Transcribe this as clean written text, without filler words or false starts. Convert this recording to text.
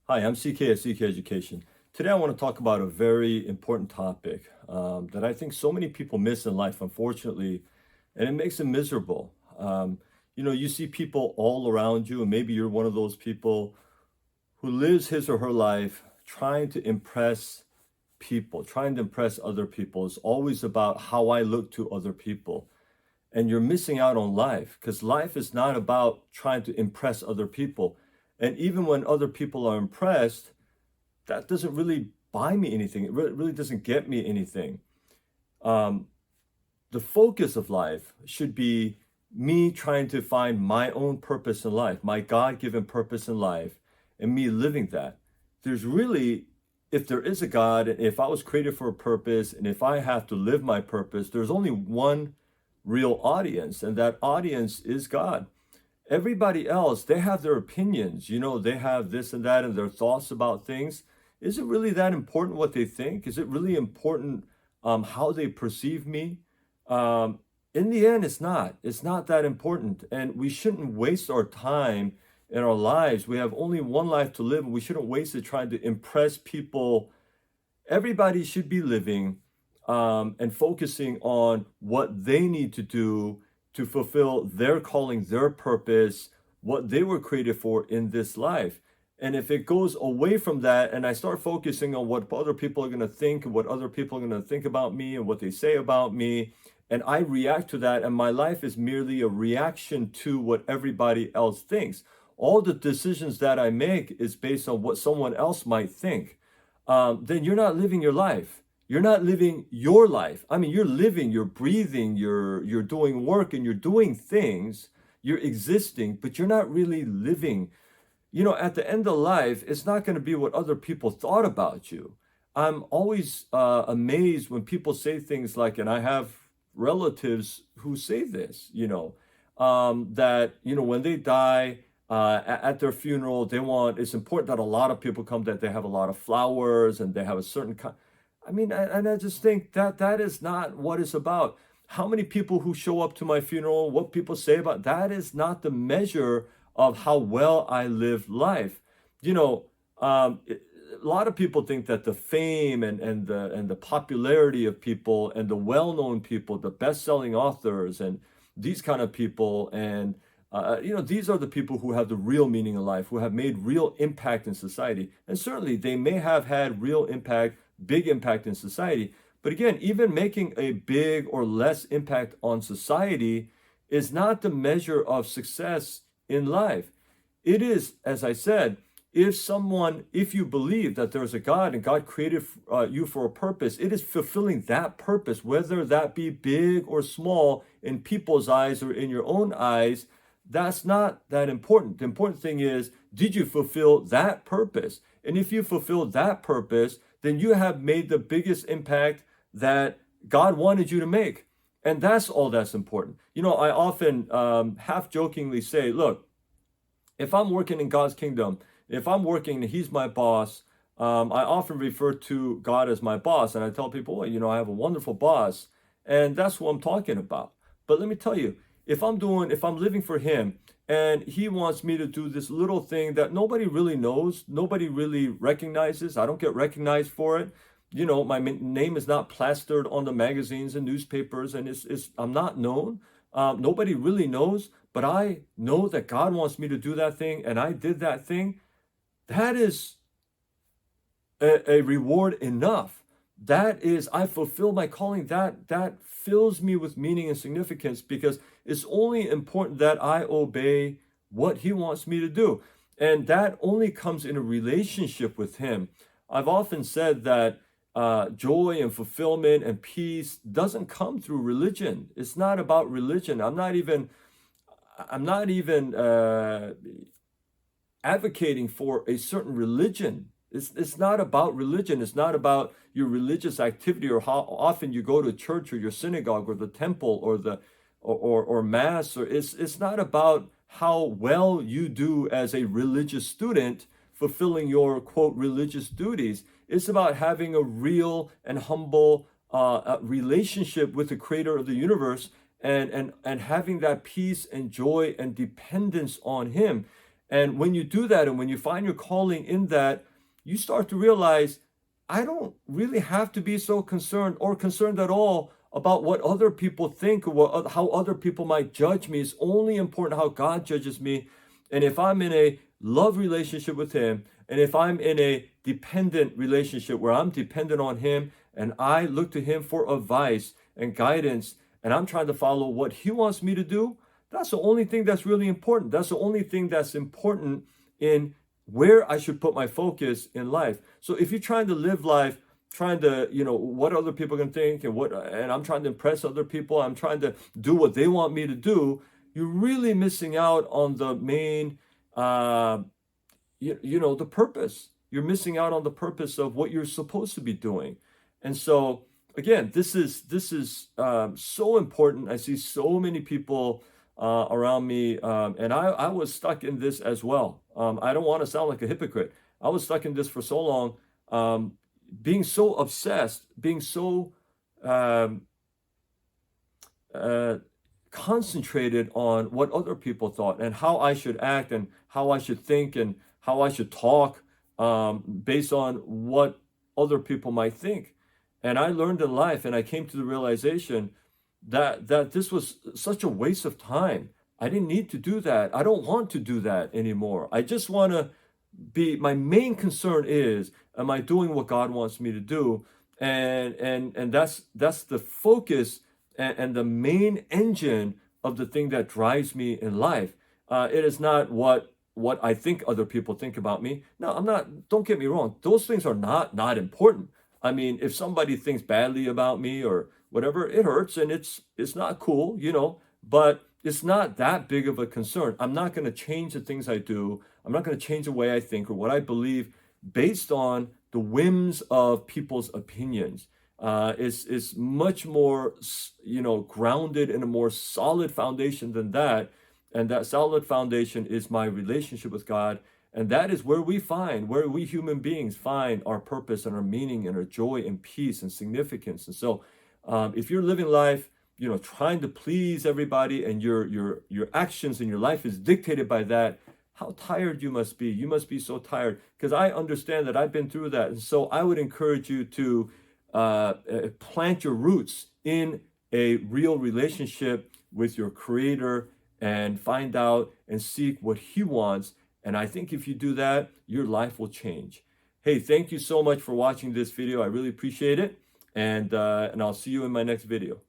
Hi, I'm CK at CK Education. Today I want to talk about a very important topic that I think so many people miss in life, unfortunately, and it makes them miserable. You see people all around you, and maybe you're one of those people who lives his or her life trying to impress people, trying to impress other people. It's always about how I look to other people. And you're missing out on life because life is not about trying to impress other people. And even when other people are impressed, that doesn't really buy me anything. It really doesn't get me anything. Um, the focus of life should be me trying to find my own purpose in life, my God given purpose in life, and me living that. There's really, if there is a God, and if I was created for a purpose, and if I have to live my purpose, there's only one real audience, and that audience is God. Everybody else, they have their opinions, they have this and that and their thoughts about things. Is it really that important what they think? Is it really important how they perceive me? Um, in the end, it's not. It's not that important. And we shouldn't waste our time in our lives. We have only one life to live, and we shouldn't waste it trying to impress people. Everybody should be living and focusing on what they need to do to fulfill their calling, their purpose, what they were created for in this life. And if it goes away from that and I start focusing on what other people are going to think and what other people are going to think about me and what they say about me, and I react to that, and my life is merely a reaction to what everybody else thinks. All the decisions that I make is based on what someone else might think. Then you're not living your life. You're not living your life. I mean, you're living, you're breathing, you're doing work and you're doing things, you're existing, but you're not really living. At the end of life, it's not going to be what other people thought about you. I'm always amazed when people say things like, and I have relatives who say this, that, when they die, at their funeral, it's important that a lot of people come, that they have a lot of flowers and they have a certain kind. I mean, and I just think that that is not what it's about. How many people who show up to my funeral, what people say about that is not the measure of how well I live life. You know, a lot of people think that the fame and the popularity of people and the well-known people, the best-selling authors and these kind of people, and these are the people who have the real meaning in life, who have made real impact in society. And certainly they may have had real impact, big impact in society. But again, even making a big or less impact on society is not the measure of success in life. It is, as I said, if you believe that there's a God and God created you for a purpose, it is fulfilling that purpose, whether that be big or small in people's eyes or in your own eyes. That's not that important. The important thing is, did you fulfill that purpose? And if you fulfill that purpose, then you have made the biggest impact that God wanted you to make. And that's all that's important. I often half jokingly say, look, if I'm working in God's kingdom, if I'm working and He's my boss, I often refer to God as my boss. And I tell people, well, I have a wonderful boss. And that's what I'm talking about. But let me tell you, if I'm living for Him and He wants me to do this little thing that nobody really knows, nobody really recognizes, I don't get recognized for it. My name is not plastered on the magazines and newspapers, and I'm not known. Nobody really knows, but I know that God wants me to do that thing, and I did that thing. That is a reward enough. That is, I fulfill my calling. That fills me with meaning and significance, because it's only important that I obey what He wants me to do. And that only comes in a relationship with Him. I've often said that joy and fulfillment and peace doesn't come through religion. It's not about religion. I'm not even advocating for a certain religion. It's not about religion. It's not about your religious activity or how often you go to church or your synagogue or the temple or the or mass. Or it's not about how well you do as a religious student fulfilling your quote religious duties. It's about having a real and humble relationship with the creator of the universe, and having that peace and joy and dependence on Him. And when you do that, and when you find your calling in that, you start to realize, I don't really have to be so concerned or concerned at all about what other people think, or how other people might judge me. It's only important how God judges me. And if I'm in a love relationship with him, and if I'm in a dependent relationship where I'm dependent on him and I look to him for advice and guidance, and I'm trying to follow what he wants me to do, that's the only thing that's really important. That's the only thing that's important in where I should put my focus in life. So if you're trying to live life, trying to, what other people can think, and I'm trying to impress other people, I'm trying to do what they want me to do, you're really missing out on the main, the purpose. You're missing out on the purpose of what you're supposed to be doing. And so again, this is so important. I see so many people around me, and I was stuck in this as well. I don't want to sound like a hypocrite. I was stuck in this for so long, being so obsessed, being so concentrated on what other people thought and how I should act and how I should think and how I should talk, based on what other people might think. And I learned in life, and I came to the realization that this was such a waste of time. I didn't need to do that. I don't want to do that anymore. I just want to my main concern is, am I doing what God wants me to do? And that's the focus and the main engine of the thing that drives me in life. It is not what I think other people think about me. No, I'm not. Don't get me wrong. Those things are not important. I mean, if somebody thinks badly about me or whatever, it hurts and it's not cool, but it's not that big of a concern. I'm not going to change the things I do. I'm not going to change the way I think or what I believe based on the whims of people's opinions. It's much more, grounded in a more solid foundation than that. And that solid foundation is my relationship with God. And that is where we human beings find our purpose and our meaning and our joy and peace and significance. And so if you're living life, trying to please everybody, and your actions and your life is dictated by that, how tired you must be. You must be so tired, because I understand that. I've been through that. And so I would encourage you to plant your roots in a real relationship with your Creator and find out and seek what He wants. And I think if you do that, your life will change. Hey, thank you so much for watching this video. I really appreciate it. And I'll see you in my next video.